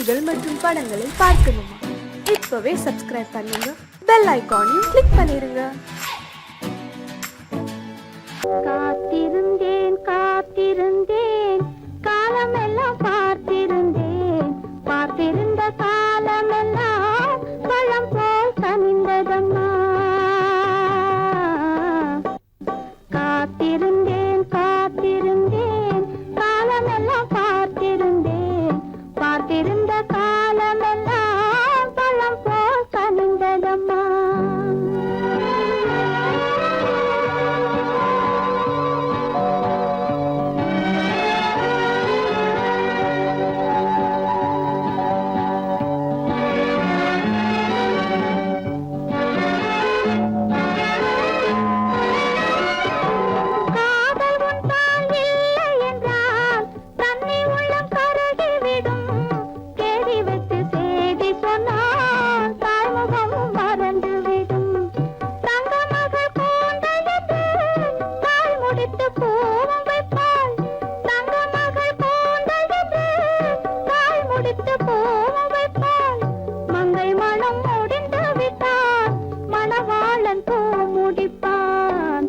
கதைகள் மற்றும் படங்களை பார்க்கணுமா? இப்பவே சப்ஸ்கிரைப் பண்ணுங்க, பெல் ஐகானையும் கிளிக் பண்ணிருங்க. காத்திருந்தேன் காத்திருந்தேன் காலமெல்லாம் பார்த்திருந்தேன், பார்த்திருந்த காலமெல்லாம் பழம் போல் கனிந்ததம்மா. காத்திருந்தேன் காத்திருந்தேன் காலமெல்லாம் பார்த்திருந்தேன், பார்த்திருந்த காலமெல்லாம் பழம் போல் கனிந்ததம்மா.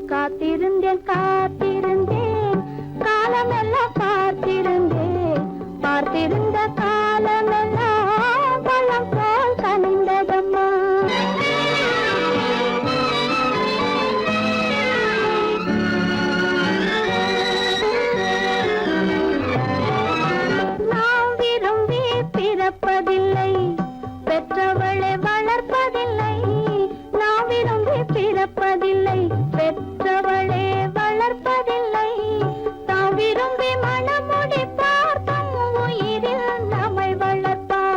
காத்திருந்தேன் காத்திருந்தேன் காலமெல்லாம் பார்த்திருந்தேன், பார்த்திருந்த காலமெல்லாம் பழம் போல் கனிந்ததம்மா. நாம் விரும்பி பிறப்பதில்லை, பெற்றவளை வளர்ப்பதில்லை. நாம் விரும்பி பிறப்பதில்லை, பெற்றவளே வளர்ப்பதில்லை. தாம் விரும்பி மனமுடி பார்த்தும் உயிரில் நம்மை வளர்ப்பார்.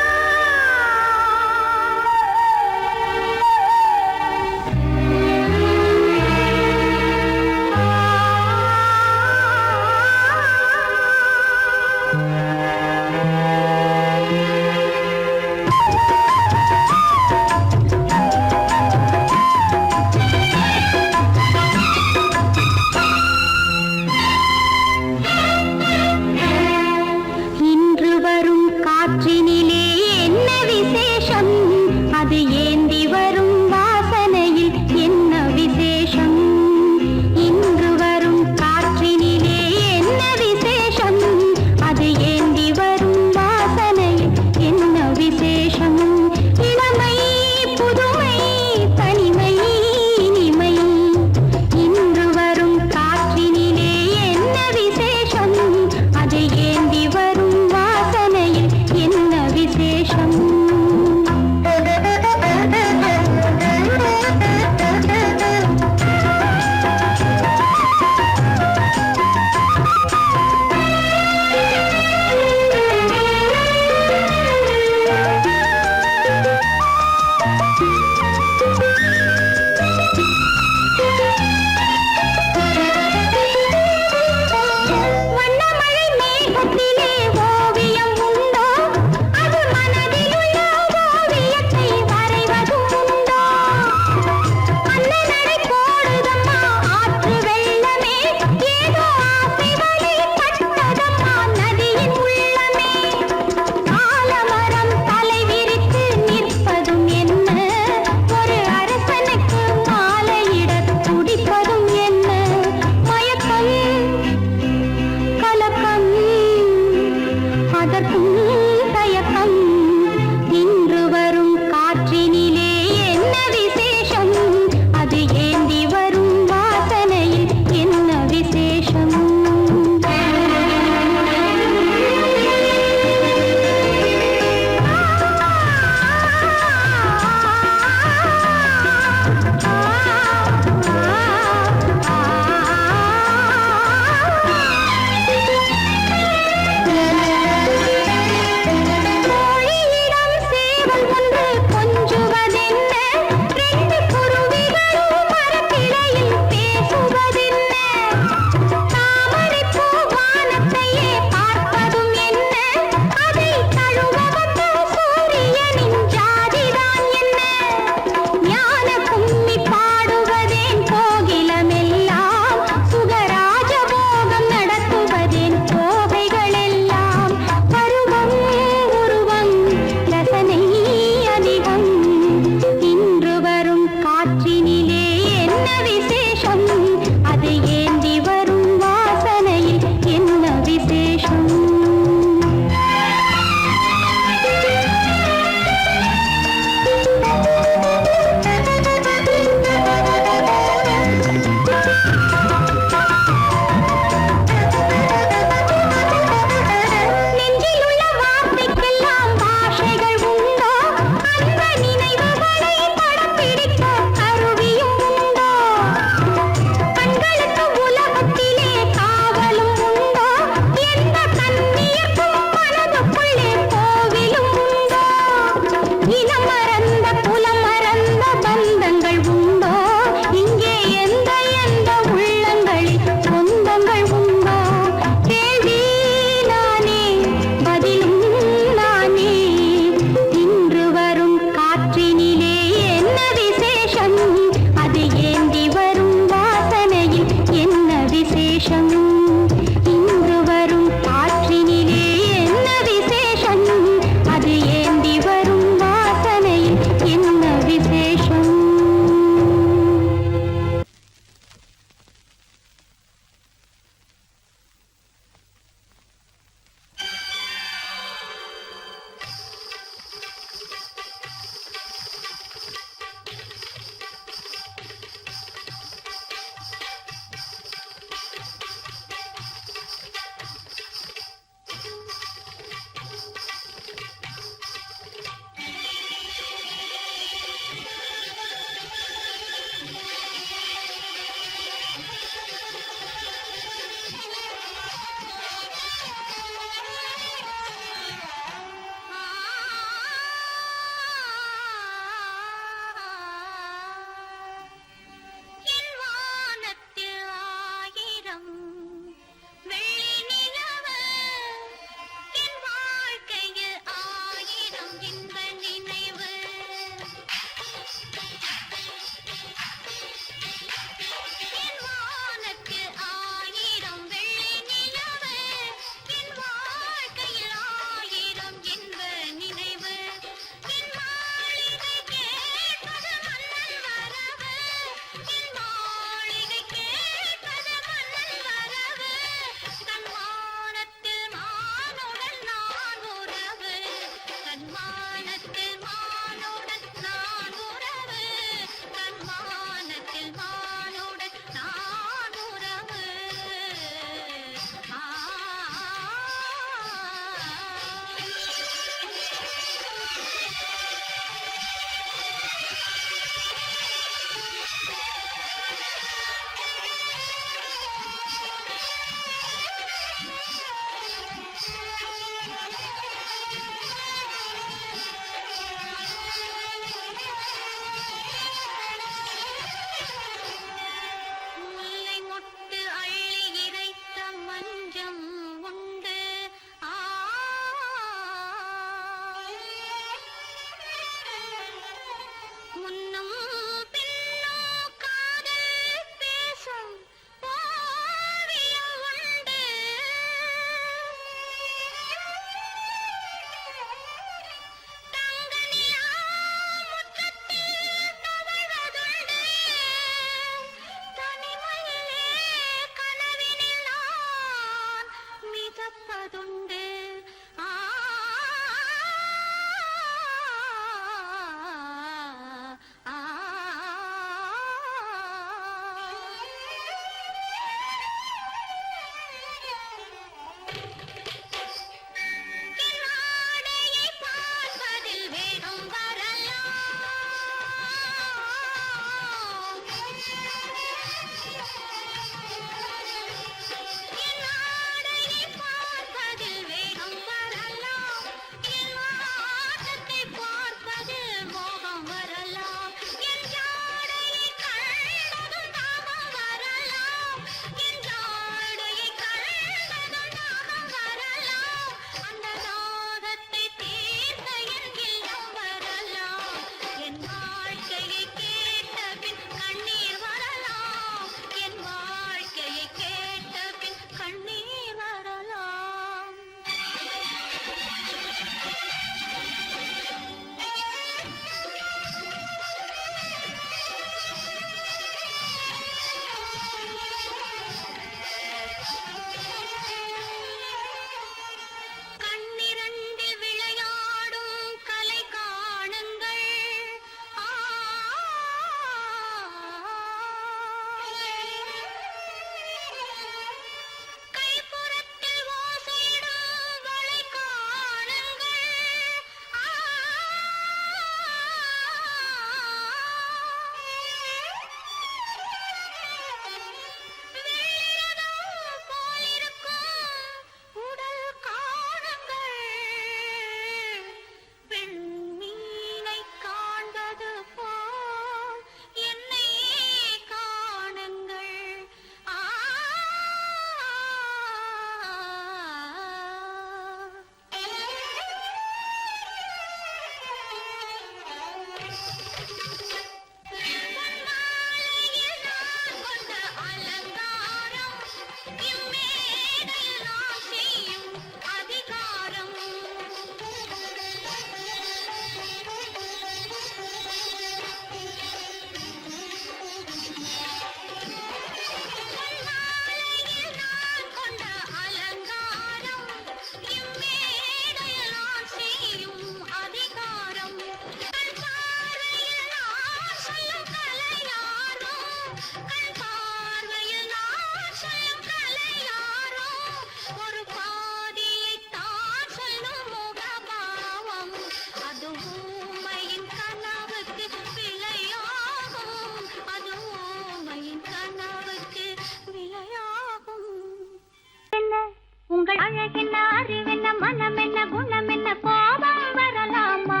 உங்கள் அழகென்ன அறிவென்ன மனமென்ன குணமென்ன கோபம் வரலாமா?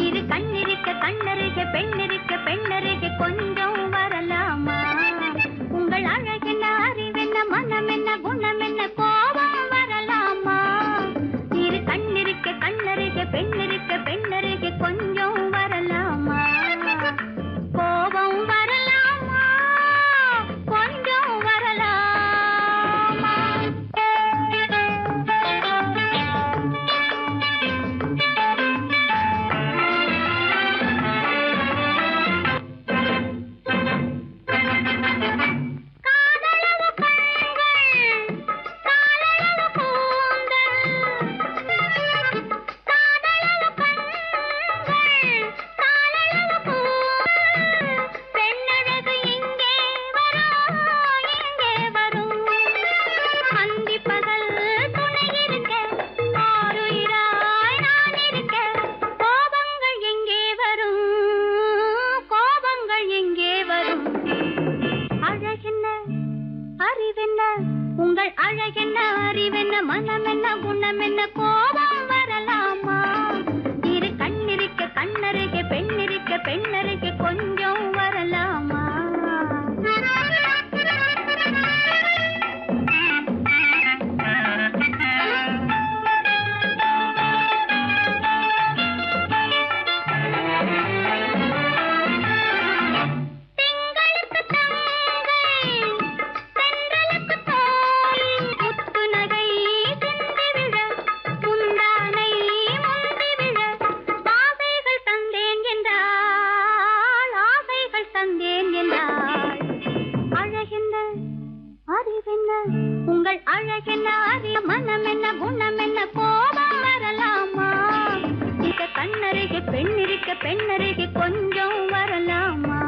இரு கண்ணிருக்க கண்ணருக பெண்ணிருக்க பெண்ணருக கொஞ்சம் வரலாமா? உங்கள் அழகென்ன அறிவென்ன மனமென்ன குணமென்ன கோபம் வரலாமா? இரு கண்ணிருக்க கண்ணருக பெண்ணிருக்க பெண்ணருக கொஞ்சம் வரலாமா? கோபம் வரலாமா? கொஞ்சம் வரலாமா? உங்கள் அழகென்ன அறிவென்ன மனமென்ன குணமென்ன கோபம் வரலாமா? இரு கண்ணிருக்க கண்ணருக பெண்ணிருக்க பெண்ணருக கொஞ்சம் வரலாமா? உங்கள் அழகென்ன அறிய மனமென்ன குணமென்ன கோபம் வரலாமா? இத கண்ணருக பெண்ணிருக்க பெண்ணருக கொஞ்சம் வரலாமா?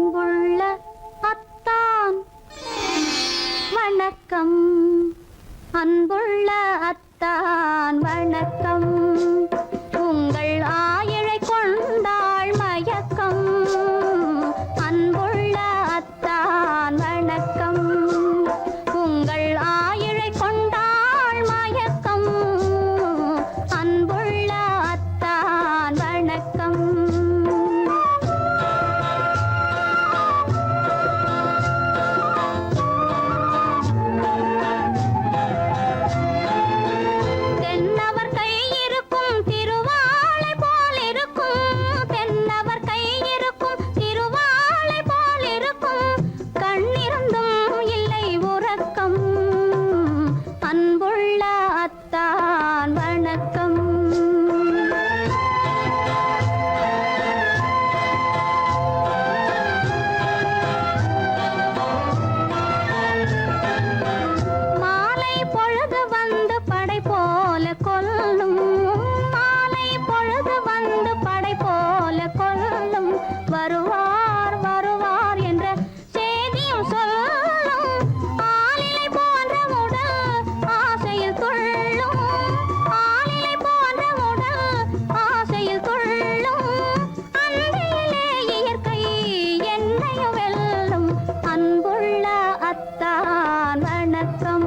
அன்புள்ள அத்தான் வணக்கம், அன்புள்ள அத்தான் வணக்கம். உங்கள் ஆயிழை கொண்டாள் மயக்கம், அன்புள்ள அத்தான் வணக்கம். உங்கள் ஆயிழை கொண்டாள் மயக்கம், அன்புள்ள அத்தான் வணக்கம். தென்னவர் கை இருக்கும் திருவாளை போல் இருக்கும், தென்னவர் கை இருக்கும் திருவாளை போல் இருக்கும். கண்ணிருந்தும் இல்லை உறக்கம், அன்புள்ள அத்தான் வணக்கம். மாலை பொழுது வந்து படை போல கொல்லும், மாலை பொழுது வந்து படை போல கொல்லும். வருவார் வருவார் என்ற செய்தியும் சொல்லும். ஆளிலை போன்ற உடல் ஆசையில் துள்ளும், ஆளிலை போன்ற உடல் ஆசையில் துள்ளும். அன்பிலே இயற்கை என்னையும் வெல்லும், அன்புள்ள அத்தான் வணக்கம்.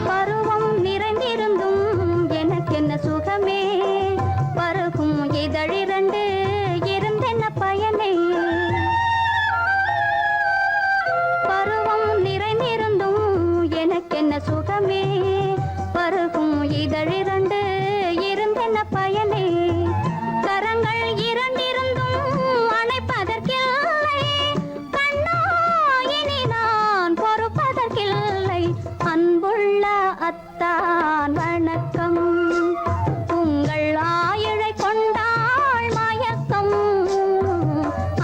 பருவம் நிறைந்திருந்தும் எனக்கென்ன சுகமே, பருகும் இதழிரண்டு இருந்தென்ன பயனே. பருவம் நிறைந்திருந்தும் எனக்கென்ன சுகமே, பருகும் இதழிரண்டு இருந்தென்ன பயனே. கரங்கள் இரண்டிருந்தும் அணைப்பதற்கில்லை, கண்ணா இனி நான் பொறுப்பதற்கில்லை, அன்புள்ள அத்தான் வணக்கம். உங்கள் ஆயிழை கொண்டாள் மயக்கம்,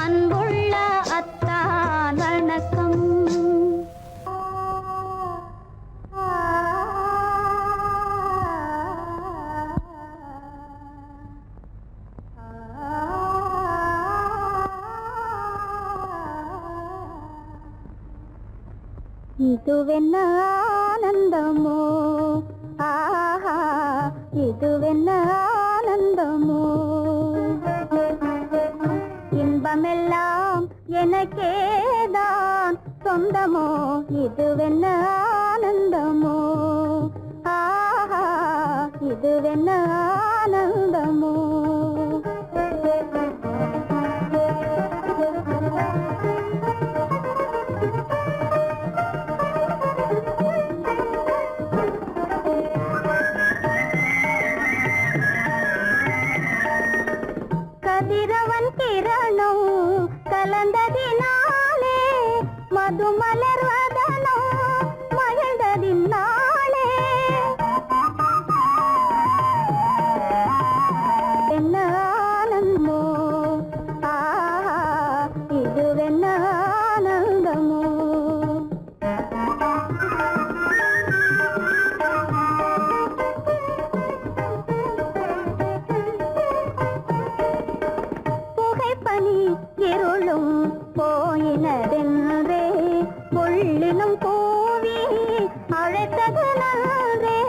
அன்புள்ள அத்தான் வணக்கம். இதுவென்ன ஆனந்தமோ, ஆஹா இதுவென்ன ஆனந்தமோ. இன்பமெல்லாம் எனக்கேதான் சொந்தமோ, இதுவென்ன ஆனந்தமோ, ஆஹா இதுவென்ன ஆனந்தமோ. கதிரவன் கிரணம் கலந்ததினாலே, மது மலர்வதனோ மகிழ்ந்ததினாலே. என்ன ஆனந்தமோ, ஆஹா இதுவென்ன ஆனந்தமோ. புகைப்பனி இருளும் போயினதென்றே, புள்ளினும் கூவி அழைத்தது நன்றே.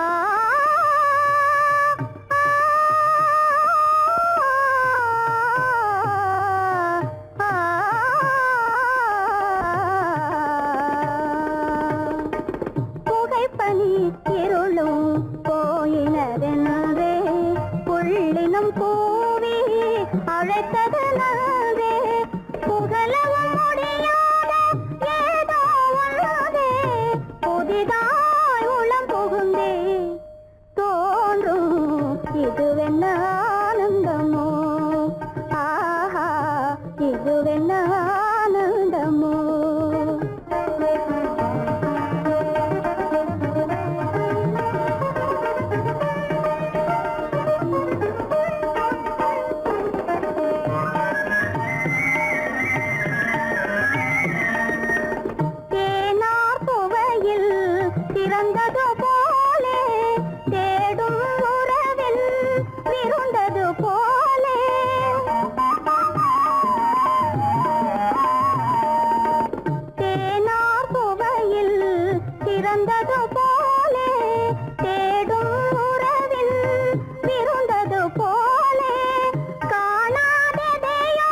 ஆ புகைப்பனி இருளும் போயினதென்றே, புள்ளினும் கூவி அழைத்தது நன்றே. புகழவும் முடியாத ஏதோ உள்ளதே, புதிதாய் உளம் புகுந்தே தோன்றும், இதுவென்ன ஆனந்தமோ, ஆஹா இதுவென்ன ஆனந்தமோ. தேனார் புவ பிறந்தது போலே தேடும் உறவில் பிறந்தது போலே காணாததையோ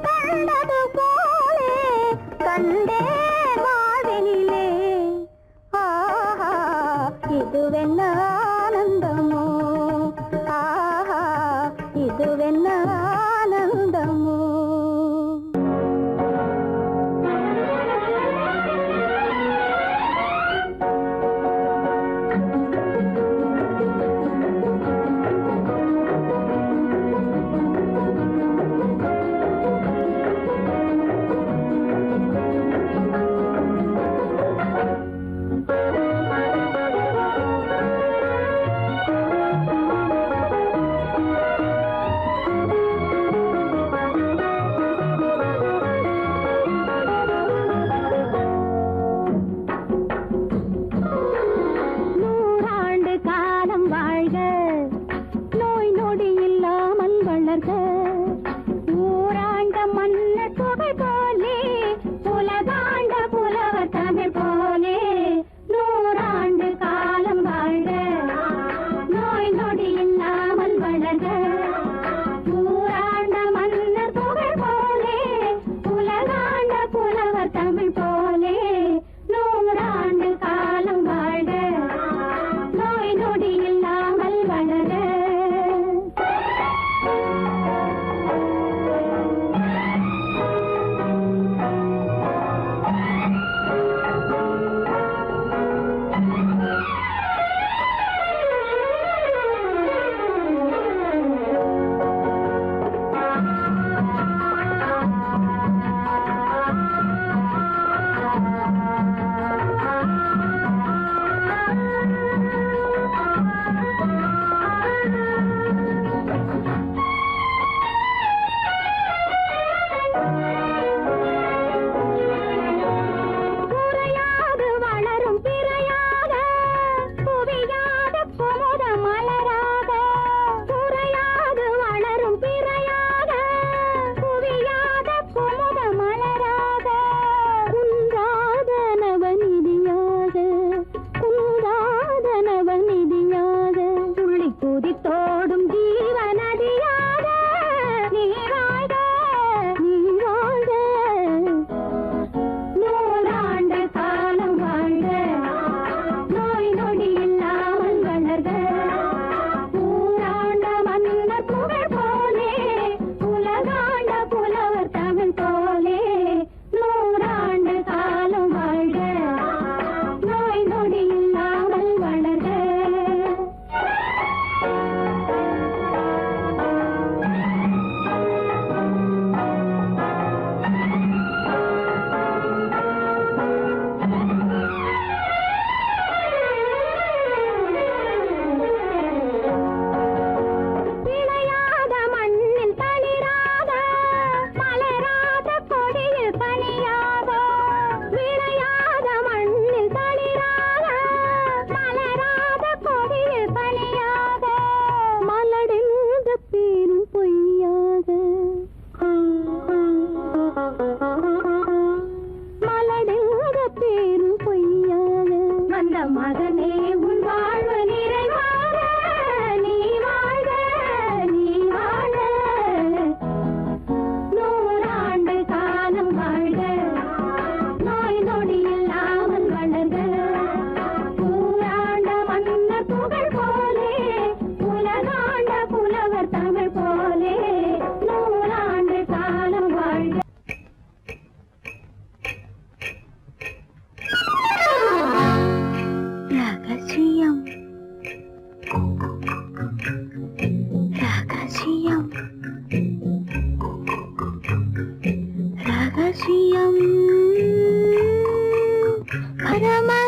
கண்டது போலே கண்டே வாழ்வினிலே ஆஹா இதுவென்ன ஆனந்தமோ ஆஹா இதுவென்ன ஆனந்தமோ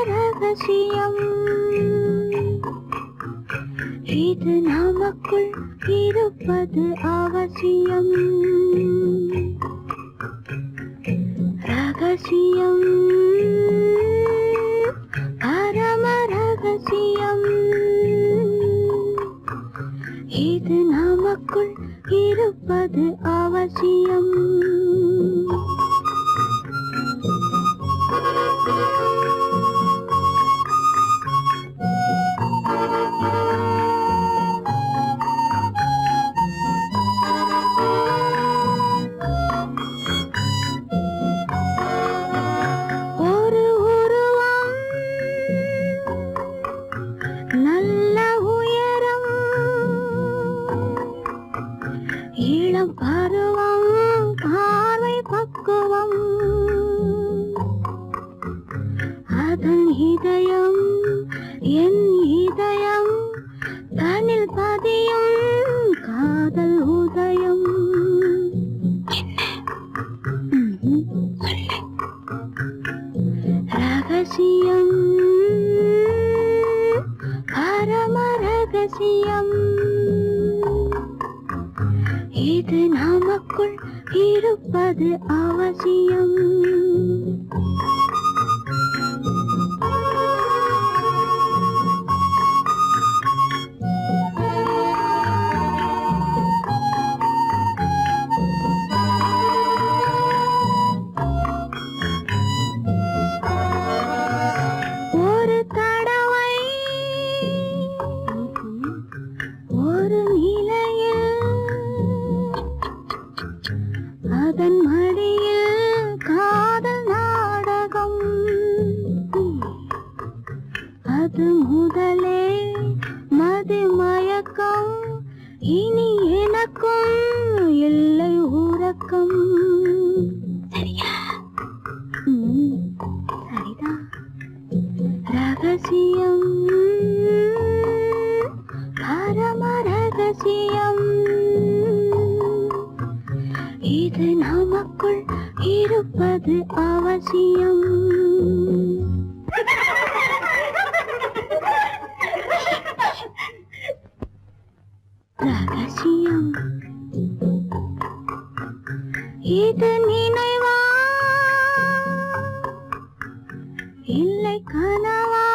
ரகசியம் இது நமக்குள் இருப்பது அவசியம். ரகசியம் பரம ரகசியம் இது நமக்குள் இருப்பது அவசியம். என் இதயம் தனில் பதியும் காதல் உதயம். ரகசியம் பரம ரகசியம், இது நமக்குள் இருப்பது அவசியம். ஒரு தடவை ஒரு நிலையில் அதன் மடியில் காதல் நாடகம், அது முதலே மது மயக்கம், இனி எனக்கும் இல்லை உறக்கம். சரியா? சரிதான். ரகசியம் பரம ரகசியம், இது நமக்குள் இருப்பது அவசியம். ரகசியம், இது நினைவா இல்லை கனவா,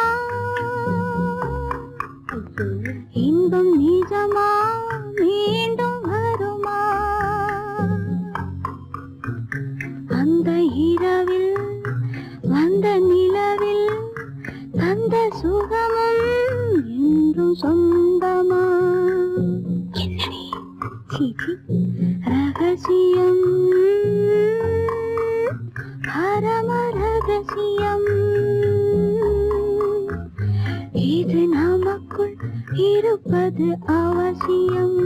இன்பம் நிஜமா மீண்டும் வருமா, அந்த இரவில் வந்த நிலவில் தந்த சுகமும் என்றும் சொந்தமா. என்னடி சீச்சி. ரகசியம் பரம ரகசியம், இது நமக்குள் இருப்பது அவசியம்.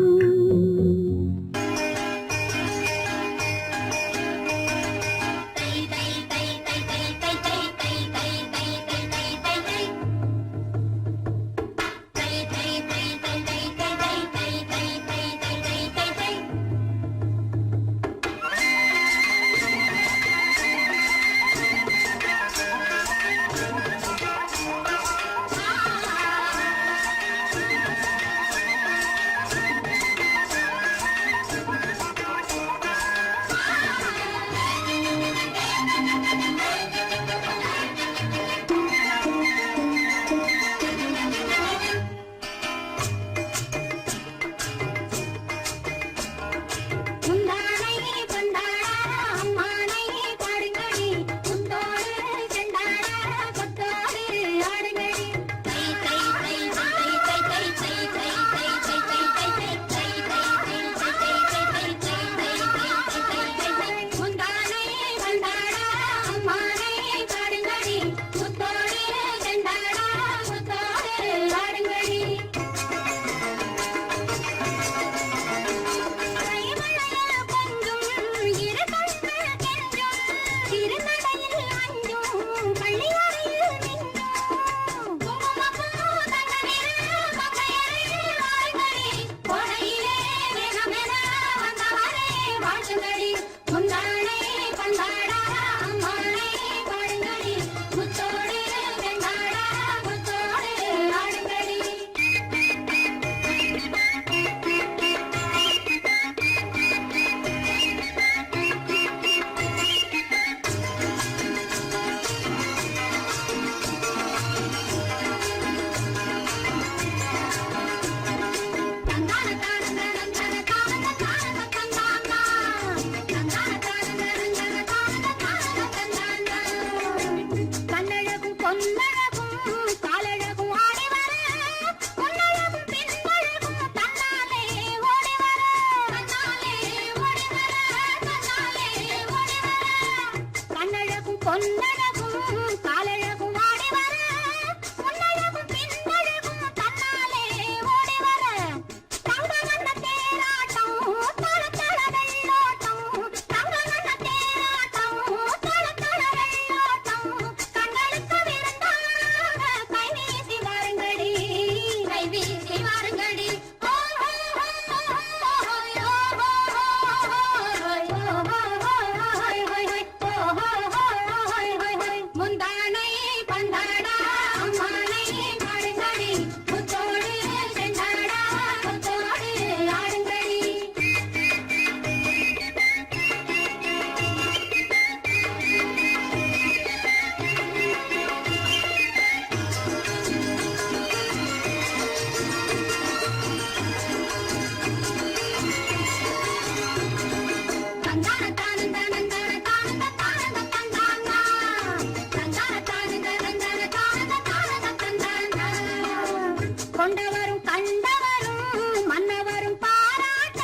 கொண்டவரும் கண்டவரும் மன்னவரும் பாராட்ட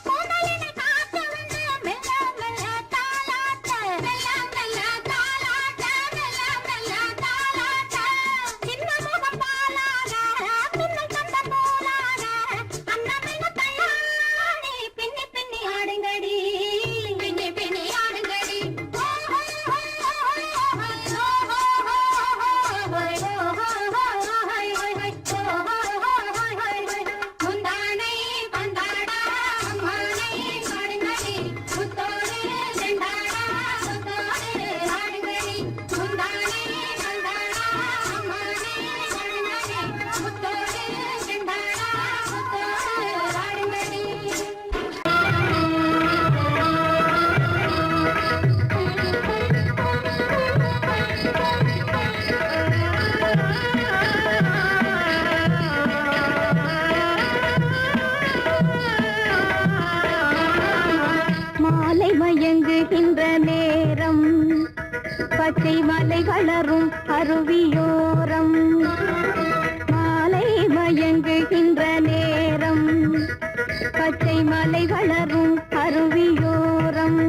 முதலினை காத்து வந்து மெல்ல மெல்ல தாலாட்ட மெல்ல மெல்ல தாலாட்ட மெல்ல மெல்ல தாலாட்ட சின்ன முகம் பாலாக பின்னல் தந்த போலாக அன்னமென்ன தள்ளாடி பின்னி பின்னி ஆடுங்கடி பின்னி பின்னி ஆடுங்கடி முந்தானை பந்தாடா அம்மானை ஆடுங்கடி முத்தோடு செண்டாடா முத்தோடு ஆடுங்கடி முந்தானை பந்தாடா அம்மானை ஆடுங்கடி முத்தோடு செண்டாடா முத்தோடு ஆடுங்கடி மாலை மயங்குகின்ற நேரம் பச்சை மலை வளரும் அருவியோரம் மாலை மயங்குகின்ற நேரம் பச்சை மலை வளரும் அருவியோரம்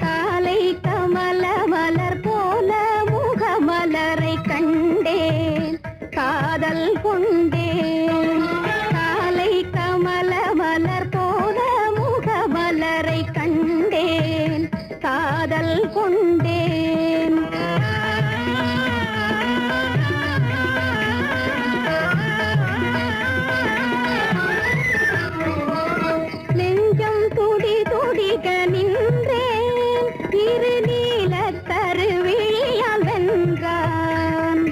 காலை கமல மலர் போல முகமலரை கண்டேன் காதல் கொண்டேன் காலை கமல மலர் போல முகமலரை கண்டேன் காதல் கொண்டேன் நெஞ்சம் துடி துடிக்க நின்றேன் இரு நீல கருவிழியால் வென்றான்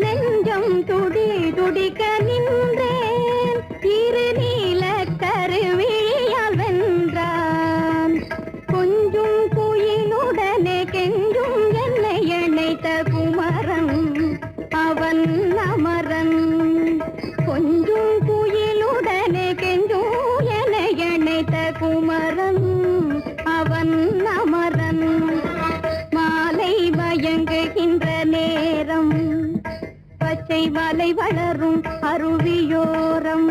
நெஞ்சம் துடி துடிக்க நின்றேன் இரு நீல கருவிழியால் வென்றான் கொஞ்சும் குயிலுடனே கெஞ்சும் என்னை இணைத்த குமரன் அவன் அமரன் கொஞ்சும் குயிலுடனே கெஞ்சும் என்னை இணைத்த குமரன் அவன் அமரன் மாலை மயங்குகின்ற நேரம் பச்சை மலை வளரும் அருவியோரம்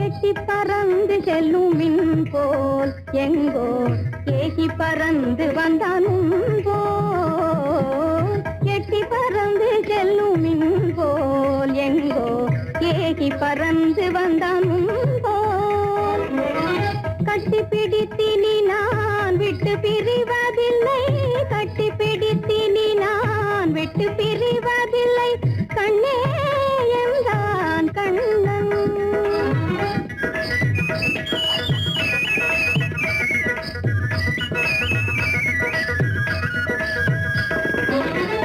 எட்டி பறந்து செல்லும் மின் போல் எங்கோ ஏகி பறந்து வந்தானும் போல் எட்டி பறந்து செல்லும் மின் போல் எங்கோ ஏகி பறந்து வந்தானும் போல் கட்டி பிடித்தினி நான் விட்டு பிரிவதில்லை கட்டி பிடித்தினி நான் விட்டு பிரிவதில்லை கண்ணே என்றான் கண்ணன்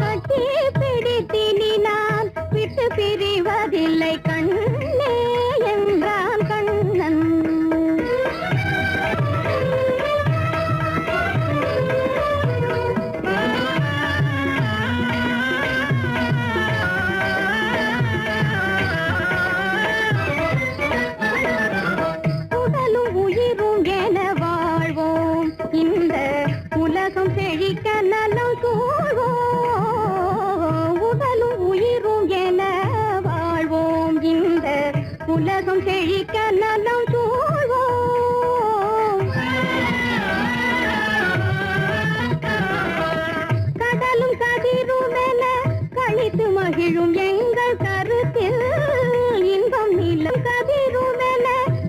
கட்டி பிடித்தினி நான் விட்டு பிரிவதில்லை கண்ணே என்றான் கண்ணன் உடலும் உயிரும் என வாழ்வோம் இந்த உலகம் செழிக்க நலம் சூழ்வோம் உடலும் உயிரும் என வாழ்வோம் இந்த உலகம் செழிக்க நலம் சூழ்வோம் கடலும் கதிரும் என கழித்து மகிழும் எங்கள் கருத்தில் இன்பம் நிலம் கதிரும் என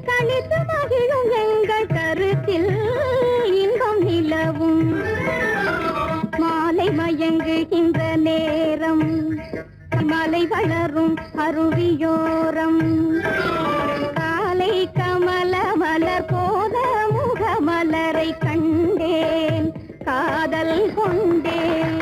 கழித்து மகிழும் எங்கள் கருத்தில் இன்பம் நிலவும் மாலை மயங்குகின்ற நேரம் மலை வளரும் அருவியோரம் காலை கமல மலர் போல முகமலரை கண்டேன் காதல் கொண்டேன்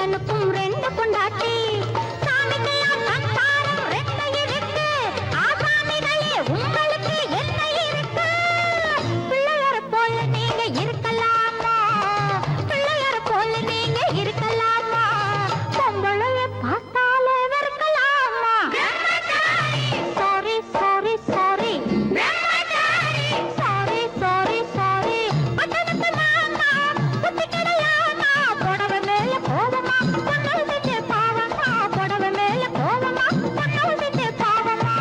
அண்ணனுக்கும் ரெண்டு பொண்டாட்டி சாமிக்கெல்லாம் சம்சாரம் ரெண்டு இருக்கு ஆசாமிகளே உங்களுக்கு என்ன இருக்கு பிள்ளையார போல நீங்க இருக்கலாமா பிள்ளையார போல நீங்க இருக்கலாமா பொம்பளைய பார்த்தாலே வெறுக்கலாமா sorry sorry sorry sorry sorry sorry பட்டணத்து மாமா புத்தி கிடையாமா புடவை மேல கோவமா பொண்ணு செஞ்ச பாவமா புடவை மேல கோவமா பொண்ணு செஞ்ச பாவமா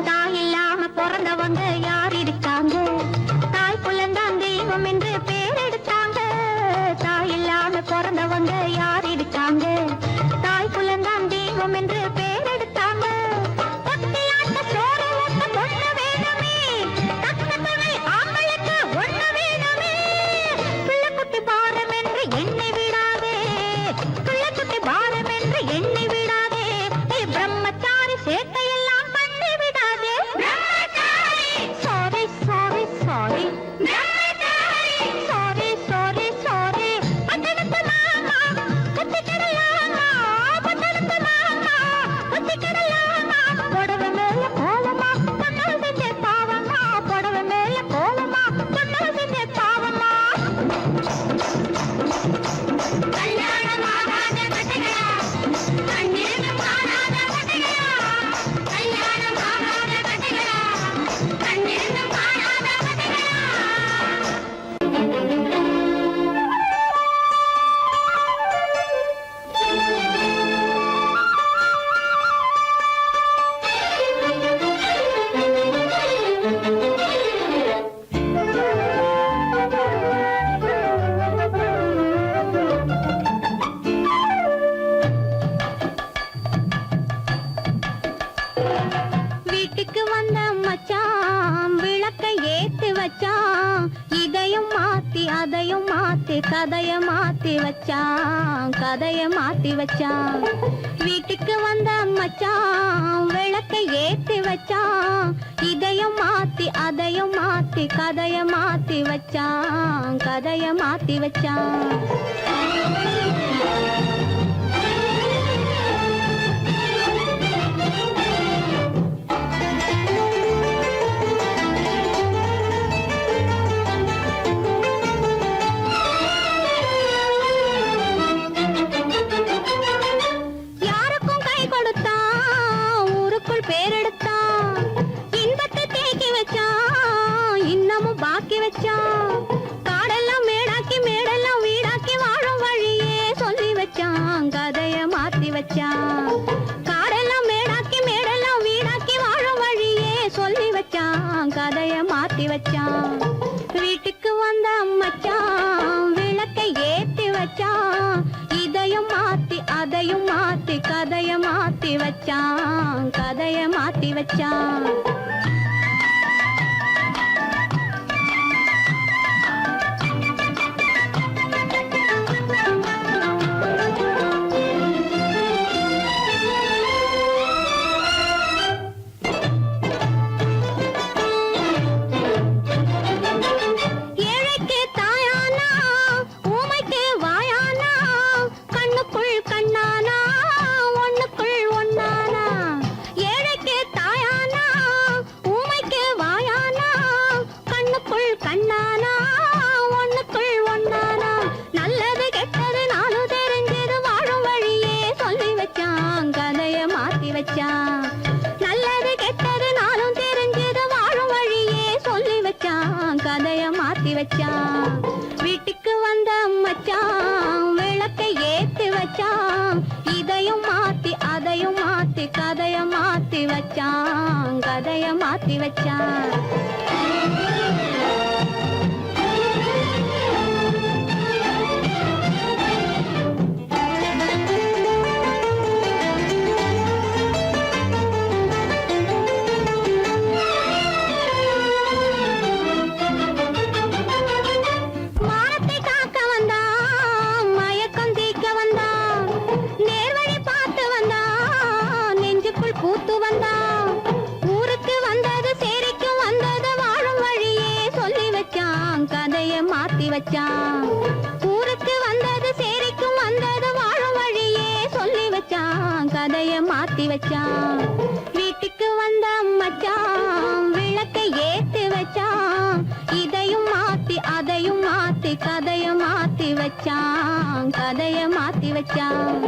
தாய் இல்லாம பிறந்தவங்க யார் இருக்காங்க தாய் புலந்தான் தெய்வம் என்று பேர் எடுத்தாங்க தாய் இல்லாம பிறந்தவங்க யார் இருக்காங்க தாய் புலந்தான் தெய்வம் என்று பேர் எடுத்தாங்க பட்டியாட்ட சோறு ஊட்ட பொண்ணு வேணுமே தக்க துணை ஆம்பளுக்கு ஒண்ணு வேணுமே பிள்ளைக்குட்டி பாரம் என்று எண்ணி விடாதே பிள்ளைக்குட்டி பாரம் என்று எண்ணி விடாதே பிரம்மச்சாரி சேட்டையெல்லாம் பண்ணி விடாதே sorry sorry sorry sorry sorry sorry பட்டணத்து மாமா புத்தி கிடையாமா பட்டணத்து மாமா புத்தி கிடையாமா புடவை மேல கோலமா பொண்ணு செஞ்ச பாவமா புடவை மேல கோலமா பொண்ணு செஞ்ச பாவமா கல்யாணமாகாத கட்டைகளா கண்ணீரும் காணாத கட்டைகளா கல்யாணமாகாத கட்டைகளா கண்ணீரும் காணாத கட்டைகளா வீட்டுக்கு வந்த மச்சான் விளக்க ஏத்தி வச்சான் இதையும் மாத்தி அதையும் மாத்தி கதைய மாத்தி வச்சான் கதைய மாத்தி வச்சான் வீட்டுக்கு வந்த மச்சான் விளக்க ஏத்தி வச்சான் இதையும் மாத்தி அதையும் மாத்தி கதைய மாத்தி வச்சான் கதைய மாத்தி வச்சான் யாருக்கும் கை கொடுத்தான் ஊருக்குள் பேரெடுத்தான் இன்பத்தை தேக்கி வச்சான் இன்னமும் பாக்கி வச்சான் காடெல்லாம் மேடாக்கி மேடெல்லாம் வீடாக்கி வாழும் வழியே சொல்லி வச்சான் கதைய மாத்தி வச்சான் காடெல்லாம் மேடாக்கி மேடெல்லாம் வீடாக்கி வாழும் வழியே சொல்லி வச்சான் கதைய மாத்தி வச்சான் வீட்டுக்கு வந்த மச்சான் விளக்கை ஏத்தி வச்சான் இதையும் மாத்தி அதையும் மாத்தி கதைய மாத்தி வச்சான் கதைய மாத்தி வச்சான் ஏழைக்கு தாயானா ஊமைக்கு வாயானா கண்ணுக்குள் கண்ணானா ஒண்ணுக்குள் ஒண்ணானா ஏழைக்கு தாயானா ஊமைக்கு வாயானா கண்ணுக்குள் கண்ணானா ஒண்ணுக்குள் ஒண்ணானா நல்லது கெட்டது நானும் தெரிஞ்சது வாழும் வழியே சொல்லி வச்சான் கதைய மாத்தி வச்சான் நல்லது கெட்டது நானும் தெரிஞ்சது வாழும் வழியே சொல்லி வச்சான் கதைய மாத்தி வச்சான் வீட்டுக்கு வந்த மச்சான் விளக்கை ஏத்தி வச்சான் இதையும் மாத்தி அதையும் மாத்தி கதைய மாத்தி வச்சான் கதைய மாத்தி வச்சான் வச்சான். ஊருக்கு வந்தது சேரிக்கும் வந்தது வாழும் வழியே சொல்லி வச்சான். கதைய மாத்தி வச்சான். வீட்டுக்கு வந்த மச்சான் விளக்கை ஏத்தி வச்சான். இதையும் மாத்தி அதையும் மாத்தி கதைய மாத்தி வச்சான். கதைய மாத்தி வச்சான்.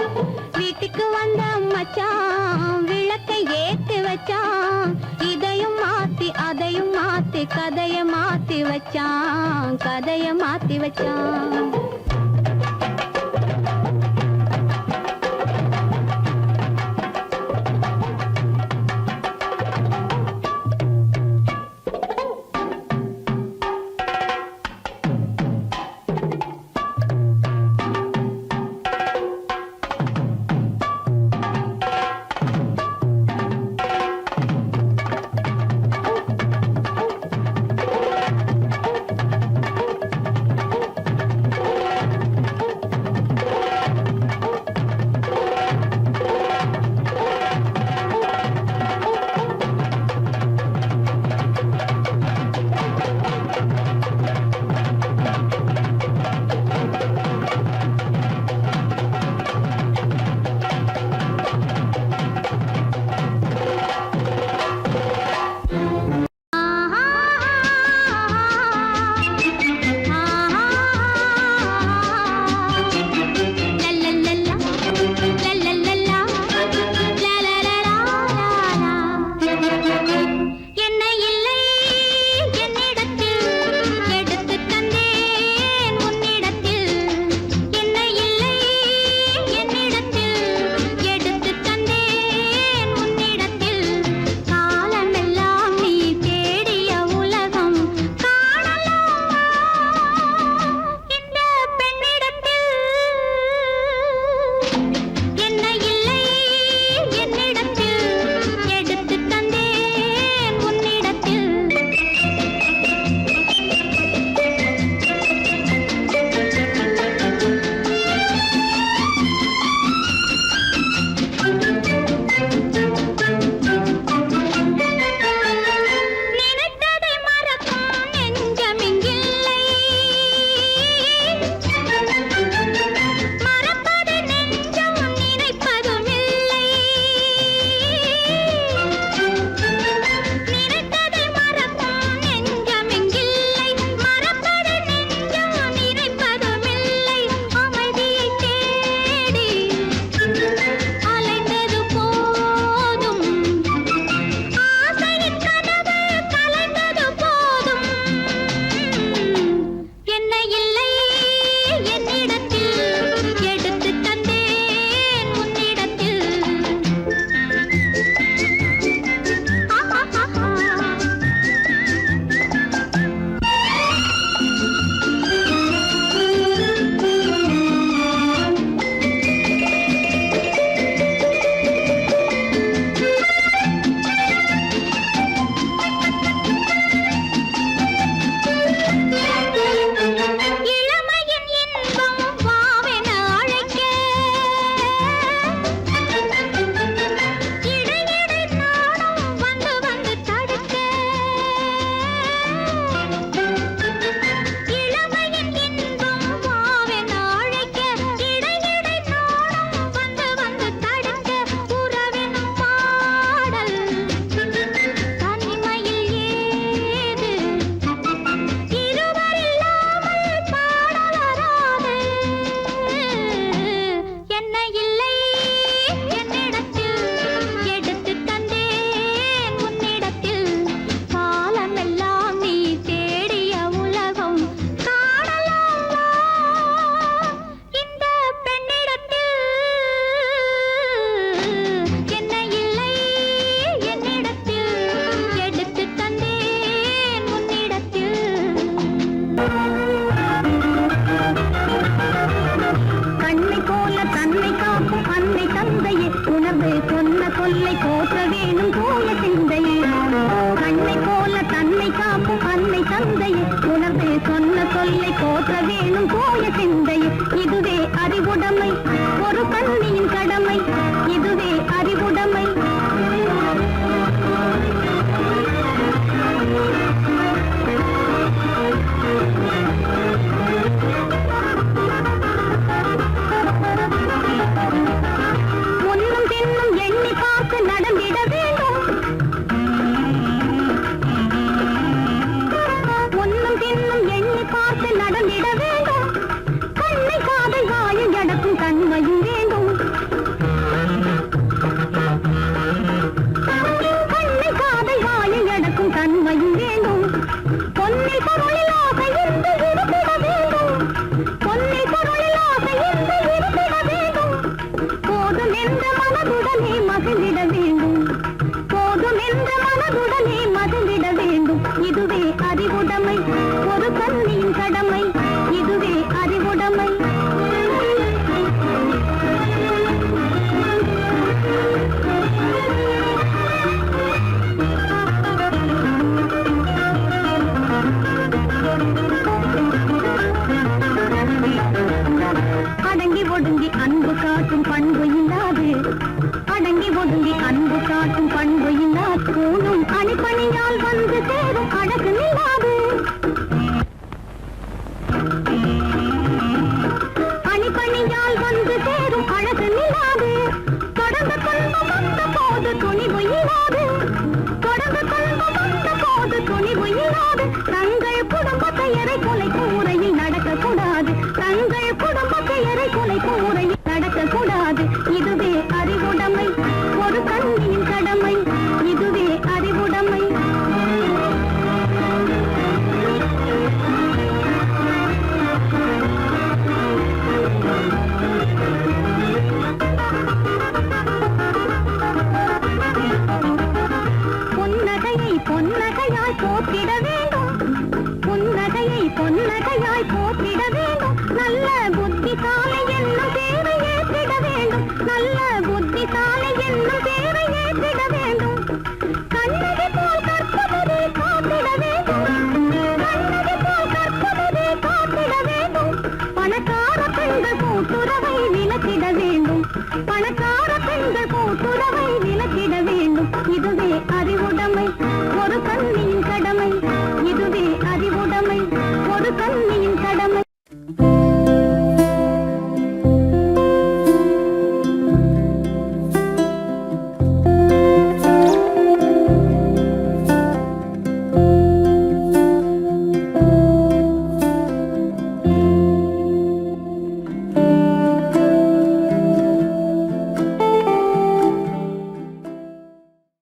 வீட்டுக்கு வந்த மச்சான் விளக்கை ஏத்தி வச்சான். இதையும் மாத்தி அதையும் மாத்தி கதைய மாத்தி வச்சான். கதைய மாத்தி வச்சான். இருக்கும் பண்பு இல்லா கூணும் அணிப்பணியால் வந்து சேரும் அழகு நில்லாது அணிப்பணியால் வந்து சேரும் அழகு நில்லாது தொடர்ந்து துன்பம் வந்த போது துணிவு இல்லாது தொடர்ந்து துன்பம் வந்த போது துணிவு இல்லாது தங்கள் குடும்ப பெயரை குலைக்கும் முறையில் நடக்கக்கூடாது தங்கள் குடும்ப பெயரை குலைக்கும் முறையில் நடக்கக்கூடாது இதுவே அறிவுடைமை ஒரு கண்ணியின் கடமை இதுவே அறிவுடைமை புன்னகையை பொன்னகையாய் போற்றிட வேண்டும் புன்னகையை பொன்னகையாய் போற்றிட வேண்டும் நல்ல புத்திசாலை என்னும் பேரை ஏற்றிட வேண்டும் நல்ல புத்திசாலை என்னும் பேரை ஏற்றிட வேண்டும் கண்ணகி போல் கற்பவரே காத்திட வேண்டும் கண்ணகி போல் கற்பவரே காத்திட வேண்டும் பணக்கார பெண்கள் கூட்டுறவை விலக்கிட வேண்டும் பணக்கார பெண்கள் கூட்டுறவை விலக்கிட வேண்டும் இதுவே